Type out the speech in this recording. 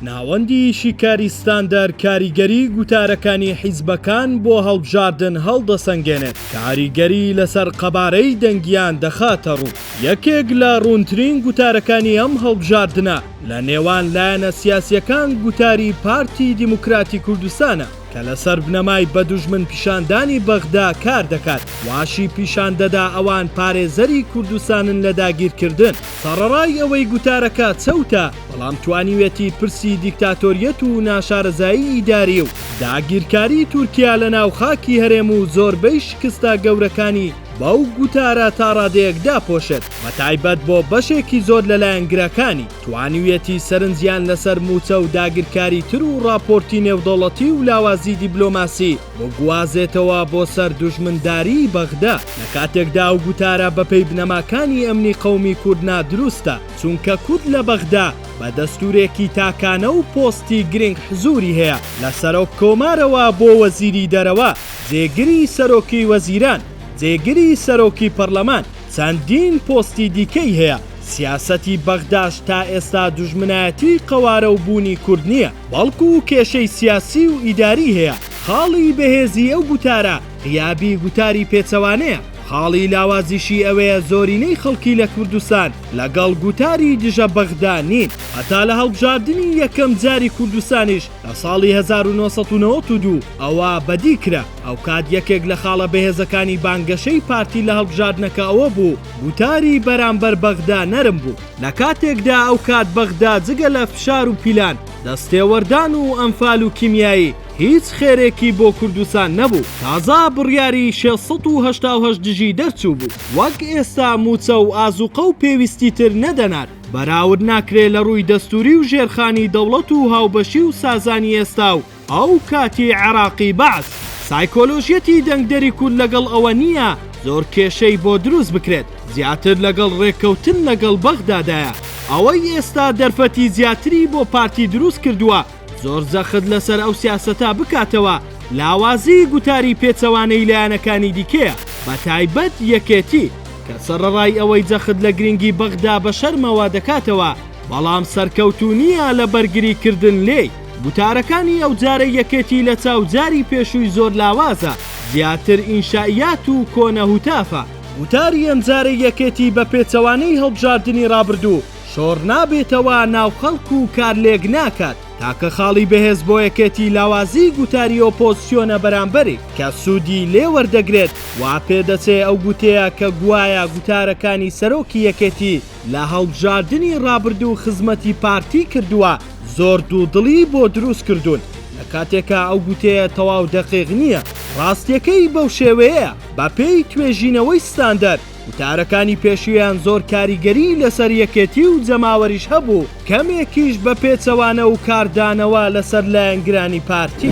ناوەندی شیکاریستاندار کاریگەری گوتارەکانی حیزبەکان بۆ هەڵبژاردن هەڵدەسەنگێنێت. کاریگەری لەسەر قەبارەی دەنگیان دەخاتە ڕوو. یەکێک لە ڕوونترین گوتارەکانی ئەم هەڵبژاردنە لە نێوان لایەنە سیاسیەکان گوتاری پارتی دیموکراتی کوردستانە کە لەسەر بنەمای بە دوژمن پیشاندانی بەغدا کار دەکات. واشی پیشان دەدا ئەوان پارێزەری کوردستانن لە داگیرکردن. سەرەڕای ئەوەی گوتارەکە چەوتە، بەڵام توانیوێتی پرسی دیکتاتۆریەت و ناشارەزایی ئیداری و داگیرکاری تورکیا لە ناو خاکی هەرێم و زۆربەی شکستە گەورەکانی بەو گوتارە تا ڕادەیەک داپۆشێت. بەتایبەت بۆ بەشێکی زۆر لەلایەنگرەکانی توانیوێتی سەرنجیان لەسەر موچە و داگیرکاری تر و راپۆرتی نێودەوڵەتی و لاوازی دیبلۆماسی بۆ گوازێتەوە بۆ سەر دوژمنداری بەغدا. لە کاتێکدا ئەو گوتارە بەپێی بنەماکانی ئەمنی قەومی کورد نادروستە، چونکە کورد لە بەغدا بە دەستورێکی تاکانە و پۆستی گرنگ حزوری هەیە. لە سەرۆک کۆمارەوە بۆ وەزیری دەرەوە، جێگری سەرۆکی وەزیران، جێگری سەرۆکی پەرلەمان، چەندین پۆستی دیکەی هەیە. سیاسەتی بەغداش تا ئێستا دوژمنایەتی قەوارە و بوونی کورد نییە، بەڵکو و کێشەی سیاسی و ئیداری هەیە. خاڵی بەهێزی ئەو گوتارە غیابی گوتاری پێچەوانەیە. خاڵی لاوازیشی ئەوەیە زۆرینەی خەڵکی لە کوردستان لەگەڵ گوتاری دژە بەغدا نین. هەتا لە هەڵبژاردننی یەکەم جاری کوردستانیش لە ساڵی 1992 ئەوە بەدی کرا. ئەو کات یەکێک لە خاڵە بەهێزەکانی بانگەشەی پارتی لە هەڵبژاردنەکە ئەوە بوو گوتاری بەرامبەر بەغدا نەرم بوو. لە کاتێکدا ئەو کات بەغدا جگە لە فشار و پیلان، دەستێوەردان و ئەنفال و کیمیایی هیچ خێرێکی بۆ کوردستان نەبوو. تازا بڕیاری 688 دژی دەرچوو بوو. وەک ئێستا موچە و ئازوقە و پێویستی تر نەدەنات. بەراورد ناکرێت لە ڕووی دەستوری و ژێرخانی دەوڵەت و هاوبەشی و سازانی ئێستا و ئەو کاتی عێراقی بەعس. سایکۆلۆژیەتی دەنگدەری کورد لەگەڵ ئەوە نییە زۆر کێشەی بۆ دروست بکرێت، زیاتر لەگەڵ ڕێککەوتن لەگەڵ بەغدادایە. ئەوەی ئێستا دەرفەتی زیاتری بۆ پارتی دروست کردووە زۆر زەخت لەسەر ئەو سیاسەتا بکاتەوە. لاوازی گوتاری پێچەوانەی لایەنەکانی دیکەیە، بەتایبەت یەکێتی کە سەرەڕای ئەوەی جەخت لە گرنگی بەغدا بە شەرمەوە دەکاتەوە، بەڵام سەرکەوتو نییە لە بەرگریکردن لێی. گوتارەکانی ئەو جارە یەکێتی لە چاوجاری پێشووی زۆر لاوازە، زیاتر ئینشائیات و کۆنە هوتافە. گوتاری ئەم جارە یەکێتی بە پێچەوانەی هەڵبژاردننی ڕابردوو شۆڕ نابێتەوە ناو خەڵک و کار لێک ناکات. تاکە خاڵی بەهێز بۆ یەکێتی لاوازی گوتاری ئۆپۆزیسیۆنە بەرامبەری کە سوودی لێ وەردەگرێت. وا پێدەچێ ئەو گوتەیە کە گوایە گوتارەکانی سەرۆکی یەکێتی لە هەڵبژاردننی ڕابردوو خزمەتی پارتی کردووە زۆر دوودڵی بۆ دروست کردوون. لە کاتێکە ئەو گوتەیە تەواو دەقیق نییە، ڕاستیەکەی بەو شێوەیە. بە پێی توێژینەوەی ستاندەر گوتارەکانی پێشویان زۆر کاریگەری لەسەر یەکێتی و جەماوەریش هەبوو، کەمێکیش بە پێچەوانە و کاردانەوە لەسەر لایەنگرانی پارتی.